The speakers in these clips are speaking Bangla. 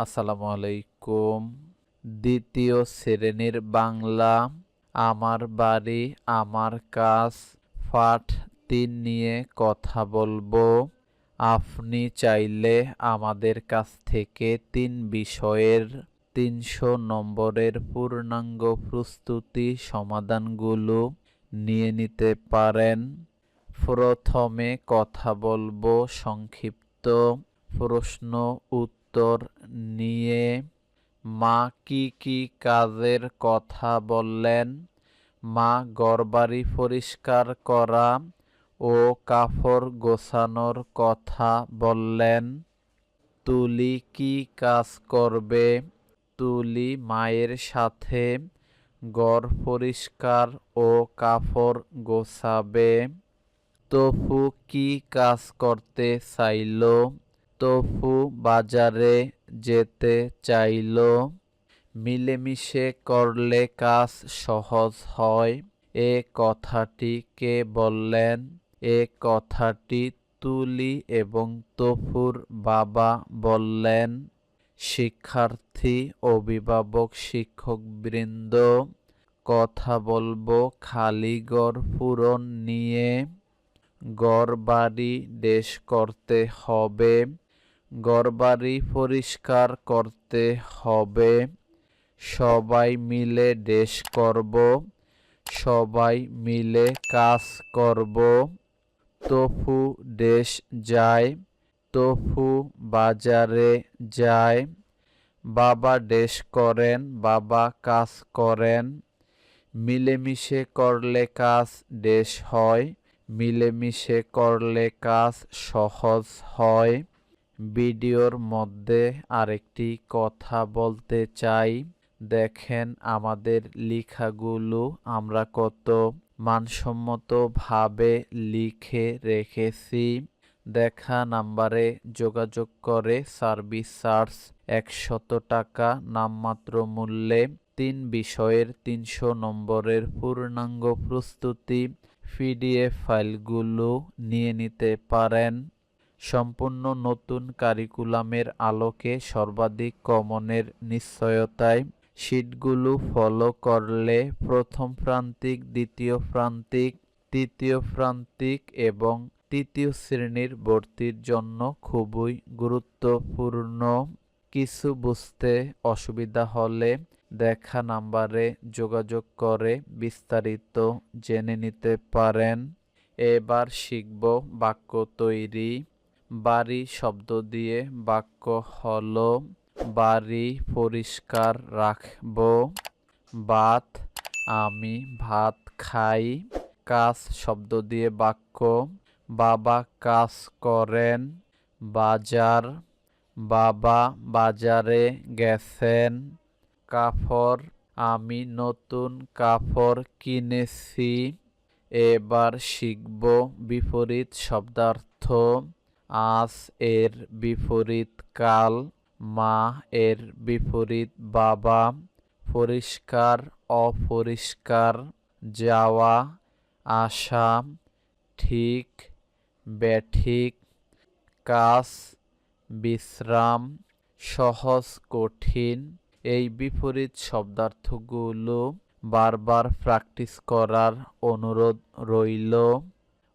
আসসালামু আলাইকুম। দ্বিতীয় শ্রেণীর বাংলা, আমার বাড়ি আমার কাজ, পাঠ ৩ নিয়ে কথা বলবো। আপনি চাইলে আমাদের কাছ থেকে ৩ বিষয়ের ৩০০ নম্বরের পূর্ণাঙ্গ প্রস্তুতি সমাধানগুলো নিয়ে নিতে পারেন। প্রথমে কথা বলবো সংক্ষিপ্ত প্রশ্ন উত্তর নিয়ে। মা কি কি কাজের কথা বললেন? মা ঘরবাড়ি পরিষ্কার করা ও কাপড় গোছানোর কথা বললেন। তুলি কি কাজ করবে? তুলি মায়ের সাথে ঘর পরিষ্কার ও কাপড় গোছাবে। তপু কি কাজ করতে চাইল? তপু বাজারে যেতে চাইল। মিলেমিশে করলে কাজ সহজ হয়, এ কথাটি কে বললেন? এ কথাটি তুলি এবং তপুর বাবা বললেন। শিক্ষার্থী, অভিভাবক, শিক্ষকবৃন্দ, কথা বলবো খালি ঘর পূরণ নিয়ে। ঘরবাড়ি ড্যাশ করতে হবে, ঘরবাড়ি পরিষ্কার করতে হবে। সবাই মিলে ড্যাশ করব, সবাই মিলে কাজ করব। তপু ড্যাশ যায়, তপু বাজারে যায়। বাবা ড্যাশ করেন, বাবা কাজ করেন। মিলেমিশে করলে কাজ ড্যাশ হয়, মিলেমিশে করলে কাজ সহজ হয়। ভিডিওর মধ্যে আরেকটি কথা বলতে চাই। দেখেন আমাদের লেখাগুলো আমরা কত মানসম্মতভাবে লিখে রেখেছি। দেখা নাম্বারে যোগাযোগ করে সার্ভিস চার্জ ১০০ টাকা নামমাত্র মূল্যে ৩ বিষয়ের ৩০০ নম্বরের পূর্ণাঙ্গ প্রস্তুতি পিডিএফ ফাইলগুলো নিয়ে নিতে পারেন। সম্পূর্ণ নতুন কারিকুলামের আলোকে সর্বাধিক কমনের নিশ্চয়তায় শীটগুলো ফলো করলে প্রথম প্রান্তিক, দ্বিতীয় প্রান্তিক, তৃতীয় প্রান্তিক এবং তৃতীয় শ্রেণীর ভর্তির জন্য খুবই গুরুত্বপূর্ণ। কিছু বুঝতে অসুবিধা হলে দেখা নাম্বারে যোগাযোগ করে বিস্তারিত জেনে নিতে পারেন। এবার শিখব বাক্য তৈরি। বাড়ি শব্দ দিয়ে বাক্য হলো, বাড়ি পরিষ্কার রাখব। ভাত, আমি ভাত খাই। কাজ শব্দ দিয়ে বাক্য, বাবা কাজ করেন। বাজার, বাবা বাজারে গেছেন। কাপড়, আমি নতুন কাপড় কিনেছি। এবার শিখব বিপরীত শব্দার্থ। আজ এর বিপরীত কাল, মা এর বিপরীত বাবা। পরিষ্কার, অপরিষ্কার। যাওয়া, আসা। ঠিক, বেঠিক। কাজ, বিশ্রাম। সহজ, কঠিন। এই বিপরীত শব্দার্থগুলো বারবার প্র্যাকটিস করার অনুরোধ রইল।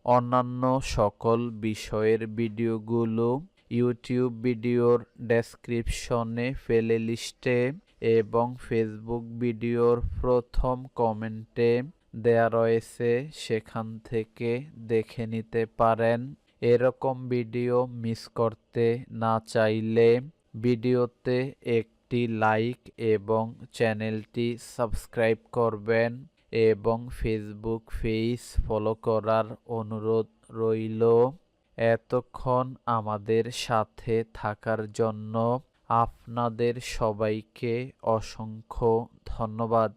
অন্যান্য সকল বিষয়ের ভিডিওগুলো ইউটিউব ভিডিওর ডেসক্রিপশনে প্লেলিস্টে এবং ফেসবুক ভিডিওর প্রথম কমেন্টে দেয়া রয়েছে, সেখান থেকে দেখে নিতে পারেন। এরকম ভিডিও মিস করতে না চাইলে ভিডিওতে একটি লাইক এবং চ্যানেলটি সাবস্ক্রাইব করবেন এবং ফেসবুক পেজ ফলো করার অনুরোধ রইল। এতক্ষণ আমাদের সাথে থাকার জন্য আপনাদের সবাইকে অসংখ্য ধন্যবাদ।